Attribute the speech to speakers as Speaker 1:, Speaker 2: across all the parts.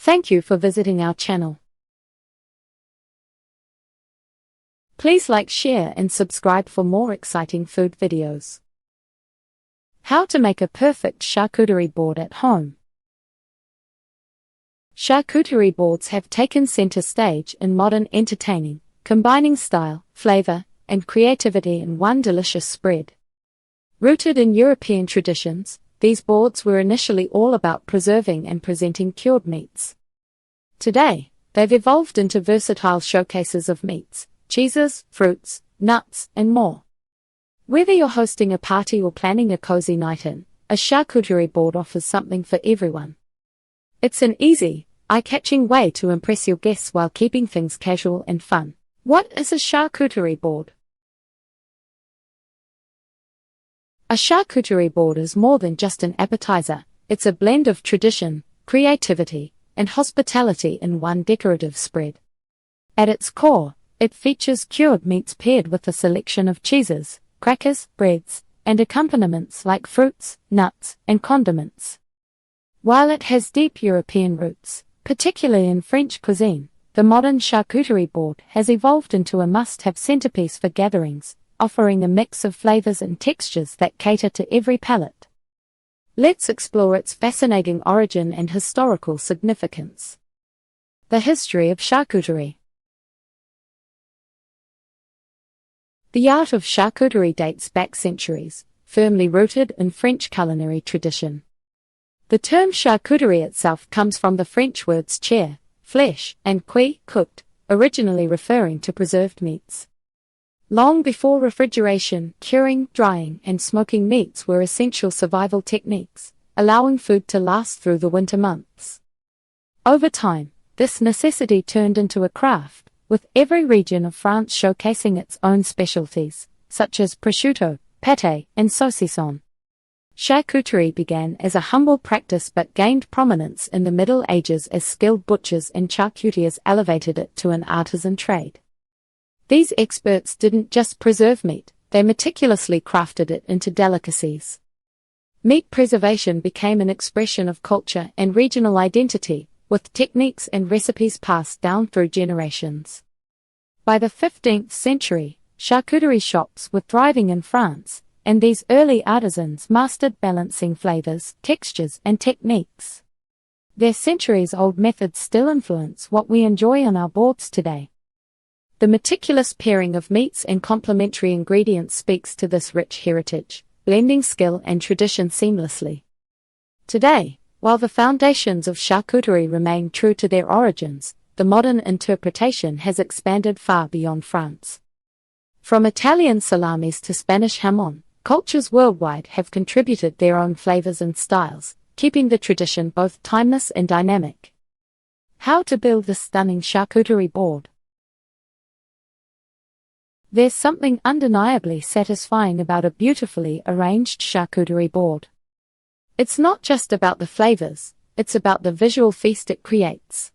Speaker 1: Thank you for visiting our channel. Please like, share and subscribe for more exciting food videos. How to make a perfect charcuterie board at home. Charcuterie boards have taken center stage in modern entertaining, combining style, flavor, and creativity in one delicious spread. Rooted in European traditions, these boards were initially all about preserving and presenting cured meats. Today, they've evolved into versatile showcases of meats, cheeses, fruits, nuts, and more. Whether you're hosting a party or planning a cozy night in, a charcuterie board offers something for everyone. It's an easy, eye-catching way to impress your guests while keeping things casual and fun. What is a charcuterie board? A charcuterie board is more than just an appetizer. It's a blend of tradition, creativity, and hospitality in one decorative spread. At its core, it features cured meats paired with a selection of cheeses, crackers, breads, and accompaniments like fruits, nuts, and condiments. While it has deep European roots, particularly in French cuisine, the modern charcuterie board has evolved into a must-have centerpiece for gatherings, offering a mix of flavors and textures that cater to every palate. Let's explore its fascinating origin and historical significance. The history of charcuterie. The art of charcuterie dates back centuries, firmly rooted in French culinary tradition. The term charcuterie itself comes from the French words chair, flesh, and cuit, cooked, originally referring to preserved meats. Long before refrigeration, curing, drying, and smoking meats were essential survival techniques, allowing food to last through the winter months. Over time, this necessity turned into a craft, with every region of France showcasing its own specialties, such as prosciutto, pâté, and saucisson. Charcuterie began as a humble practice but gained prominence in the Middle Ages as skilled butchers and charcutiers elevated it to an artisan trade. These experts didn't just preserve meat, they meticulously crafted it into delicacies. Meat preservation became an expression of culture and regional identity, with techniques and recipes passed down through generations. By the 15th century, charcuterie shops were thriving in France, and these early artisans mastered balancing flavors, textures, and techniques. Their centuries-old methods still influence what we enjoy on our boards today. The meticulous pairing of meats and complementary ingredients speaks to this rich heritage, blending skill and tradition seamlessly. Today, while the foundations of charcuterie remain true to their origins, the modern interpretation has expanded far beyond France. From Italian salamis to Spanish jamón, cultures worldwide have contributed their own flavors and styles, keeping the tradition both timeless and dynamic. How to build this stunning charcuterie board? There's something undeniably satisfying about a beautifully arranged charcuterie board. It's not just about the flavors, it's about the visual feast it creates.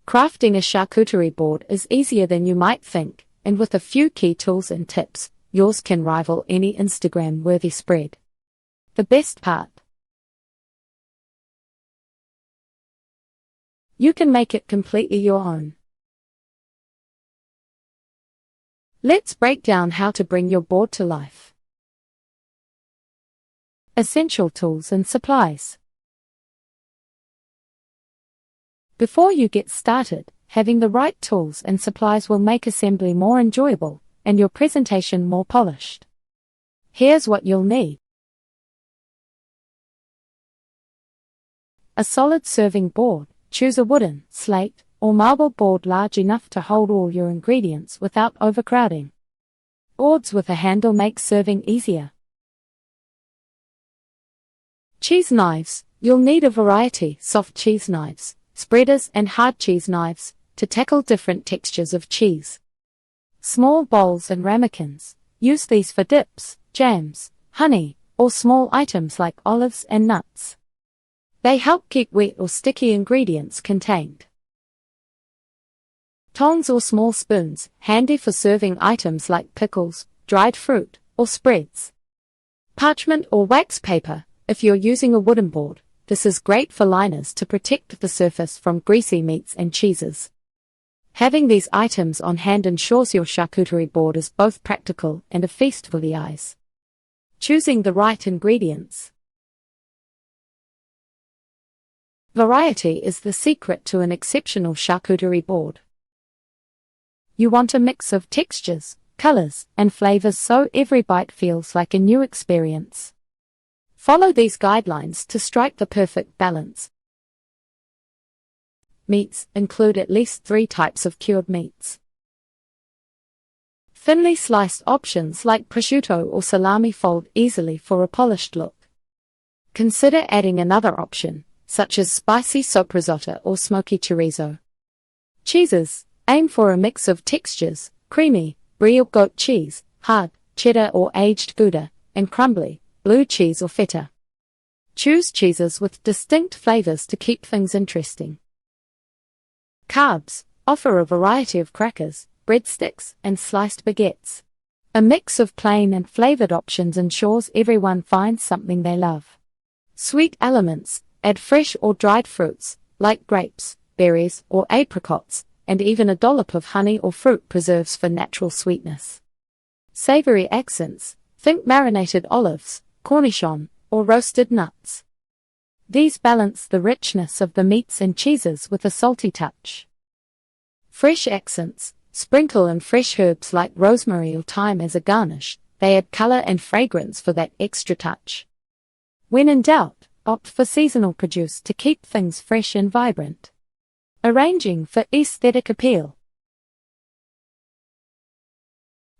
Speaker 1: Crafting a charcuterie board is easier than you might think, and with a few key tools and tips, yours can rival any Instagram-worthy spread. The best part? You can make it completely your own. Let's break down how to bring your board to life. Essential tools and supplies. Before you get started, having the right tools and supplies will make assembly more enjoyable and your presentation more polished. Here's what you'll need. A solid serving board. Choose a wooden, slate, or marble board large enough to hold all your ingredients without overcrowding. Boards with a handle make serving easier. Cheese knives. You'll need a variety: soft cheese knives, spreaders, and hard cheese knives to tackle different textures of cheese. Small bowls and ramekins. Use these for dips, jams, honey, or small items like olives and nuts. They help keep wet or sticky ingredients contained. Tongs or small spoons, handy for serving items like pickles, dried fruit, or spreads. Parchment or wax paper. If you're using a wooden board, This is great for liners to protect the surface from greasy meats and cheeses. Having these items on hand ensures your charcuterie board is both practical and a feast for the eyes. Choosing the right ingredients. Variety is the secret to an exceptional charcuterie board. You want a mix of textures, colors, and flavors so every bite feels like a new experience. Follow these guidelines to strike the perfect balance. Meats include at least 3 types of cured meats. Thinly sliced options like prosciutto or salami fold easily for a polished look. Consider adding another option, such as spicy soppressata or smoky chorizo. Cheeses, aim for a mix of textures, creamy, brie or goat cheese, hard, cheddar or aged Gouda, and crumbly, blue cheese or feta. Choose cheeses with distinct flavors to keep things interesting. Carbs, offer a variety of crackers, breadsticks, and sliced baguettes. A mix of plain and flavored options ensures everyone finds something they love. Sweet elements, add fresh or dried fruits, like grapes, berries, or apricots, and even a dollop of honey or fruit preserves for natural sweetness. Savory accents, think marinated olives, cornichon, or roasted nuts. These balance the richness of the meats and cheeses with a salty touch. Fresh accents, sprinkle in fresh herbs like rosemary or thyme as a garnish. They add color and fragrance for that extra touch. When in doubt, opt for seasonal produce to keep things fresh and vibrant. Arranging for aesthetic appeal.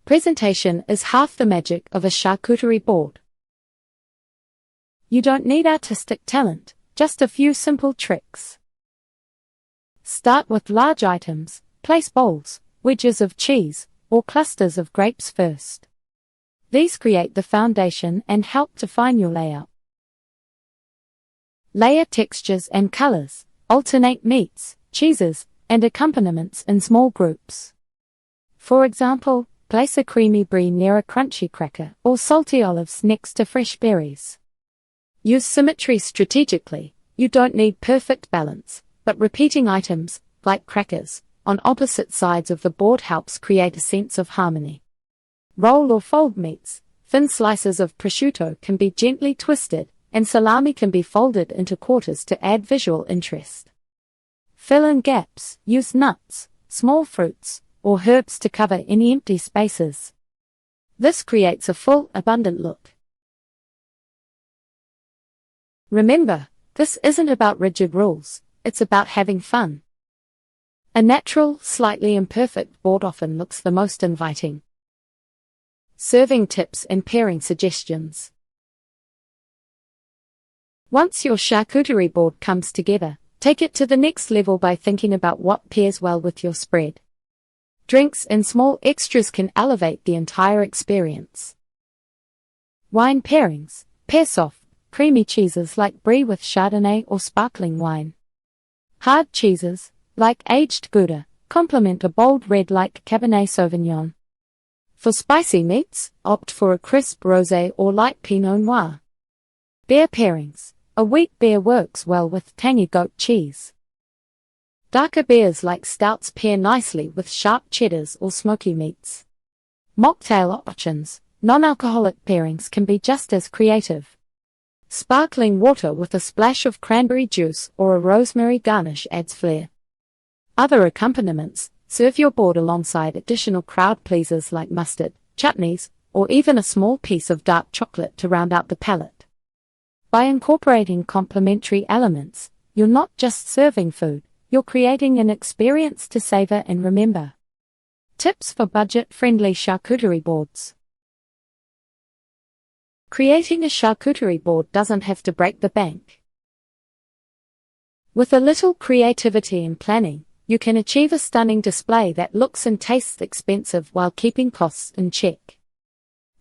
Speaker 1: Presentation is half the magic of a charcuterie board. You don't need artistic talent, just a few simple tricks. Start with large items, place bowls, wedges of cheese, or clusters of grapes first. These create the foundation and help define your layout. Layer textures and colors, alternate meats, cheeses, and accompaniments in small groups. For example, place a creamy brie near a crunchy cracker or salty olives next to fresh berries. Use symmetry strategically. You don't need perfect balance, but repeating items, like crackers, on opposite sides of the board helps create a sense of harmony. Roll or fold meats. Thin slices of prosciutto can be gently twisted, and salami can be folded into quarters to add visual interest. Fill in gaps. Use nuts, small fruits, or herbs to cover any empty spaces. This creates a full, abundant look. Remember, this isn't about rigid rules, it's about having fun. A natural, slightly imperfect board often looks the most inviting. Serving tips and pairing suggestions. Once your charcuterie board comes together, take it to the next level by thinking about what pairs well with your spread. Drinks and small extras can elevate the entire experience. Wine pairings. Pair soft, creamy cheeses like brie with Chardonnay or sparkling wine. Hard cheeses, like aged Gouda, complement a bold red like Cabernet Sauvignon. For spicy meats, opt for a crisp rosé or light Pinot Noir. Beer pairings. A wheat beer works well with tangy goat cheese. Darker beers like stouts pair nicely with sharp cheddars or smoky meats. Mocktail options. Non-alcoholic pairings can be just as creative. Sparkling water with a splash of cranberry juice or a rosemary garnish adds flair. Other accompaniments. Serve your board alongside additional crowd pleasers like mustard, chutneys, or even a small piece of dark chocolate to round out the palate. By incorporating complementary elements, you're not just serving food, you're creating an experience to savor and remember. Tips for budget-friendly charcuterie boards. Creating a charcuterie board doesn't have to break the bank. With a little creativity and planning, you can achieve a stunning display that looks and tastes expensive while keeping costs in check.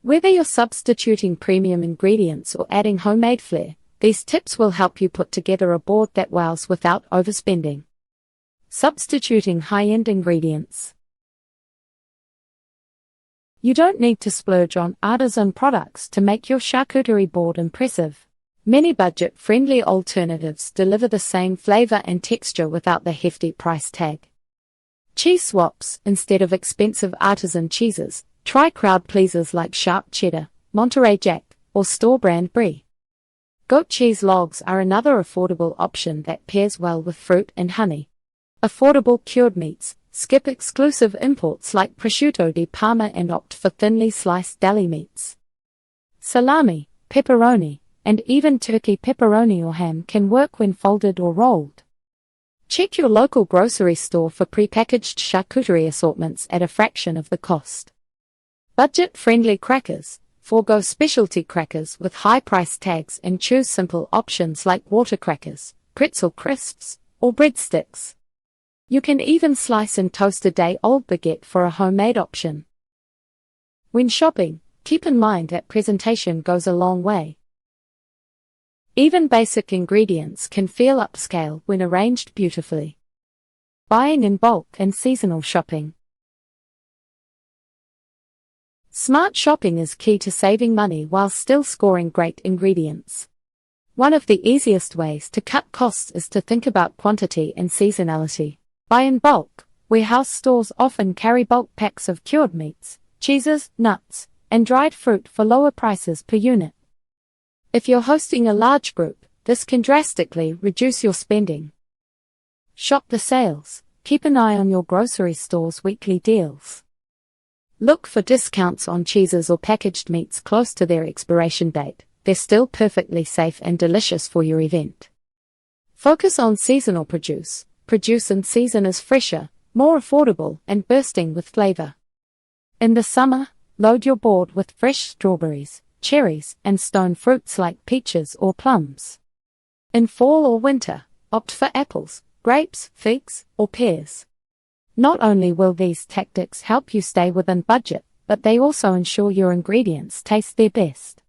Speaker 1: Whether you're substituting premium ingredients or adding homemade flair, these tips will help you put together a board that wows without overspending. Substituting high-end ingredients. You don't need to splurge on artisan products to make your charcuterie board impressive. Many budget-friendly alternatives deliver the same flavor and texture without the hefty price tag. Cheese swaps: instead of expensive artisan cheeses, try crowd pleasers like sharp cheddar, Monterey Jack, or store-brand brie. Goat cheese logs are another affordable option that pairs well with fruit and honey. Affordable cured meats: skip exclusive imports like prosciutto di Parma and opt for thinly sliced deli meats. Salami, pepperoni, and even turkey pepperoni or ham can work when folded or rolled. Check your local grocery store for prepackaged charcuterie assortments at a fraction of the cost. Budget-friendly crackers: forgo specialty crackers with high price tags and choose simple options like water crackers, pretzel crisps, or breadsticks. You can even slice and toast a day-old baguette for a homemade option. When shopping, keep in mind that presentation goes a long way. Even basic ingredients can feel upscale when arranged beautifully. Buying in bulk and seasonal shopping. Smart shopping is key to saving money while still scoring great ingredients. One of the easiest ways to cut costs is to think about quantity and seasonality. Buy in bulk. Warehouse stores often carry bulk packs of cured meats, cheeses, nuts, and dried fruit for lower prices per unit. If you're hosting a large group, this can drastically reduce your spending. Shop the sales. Keep an eye on your grocery store's weekly deals. Look for discounts on cheeses or packaged meats close to their expiration date. They're still perfectly safe and delicious for your event. Focus on seasonal produce. Produce in season is fresher, more affordable, and bursting with flavor. In the summer, load your board with fresh strawberries, cherries, and stone fruits like peaches or plums. In fall or winter, opt for apples, grapes, figs, or pears. Not only will these tactics help you stay within budget, but they also ensure your ingredients taste their best.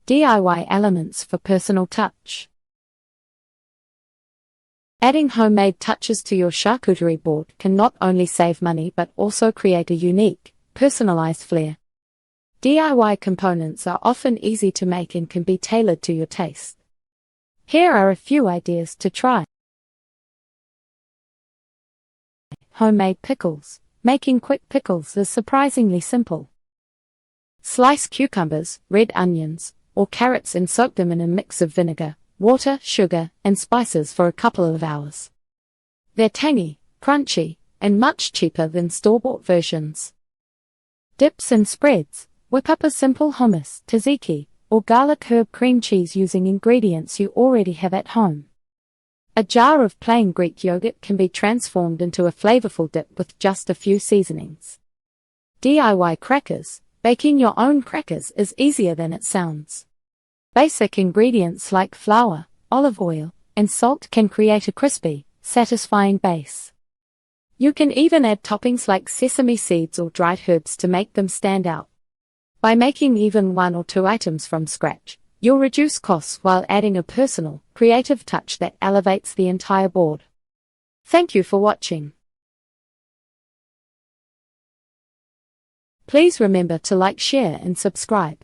Speaker 1: DIY elements for personal touch. Adding homemade touches to your charcuterie board can not only save money but also create a unique, personalized flair. DIY components are often easy to make and can be tailored to your taste. Here are a few ideas to try. Homemade pickles. Making quick pickles is surprisingly simple. Slice cucumbers, red onions, or carrots and soak them in a mix of vinegar, water, sugar, and spices for a couple of hours. They're tangy, crunchy, and much cheaper than store-bought versions. Dips and spreads. Whip up a simple hummus, tzatziki, or garlic herb cream cheese using ingredients you already have at home. A jar of plain Greek yogurt can be transformed into a flavorful dip with just a few seasonings. DIY crackers. Baking your own crackers is easier than it sounds. Basic ingredients like flour, olive oil, and salt can create a crispy, satisfying base. You can even add toppings like sesame seeds or dried herbs to make them stand out. By making even one or two items from scratch, you'll reduce costs while adding a personal, creative touch that elevates the entire board. Thank you for watching. Please remember to like, share, and subscribe.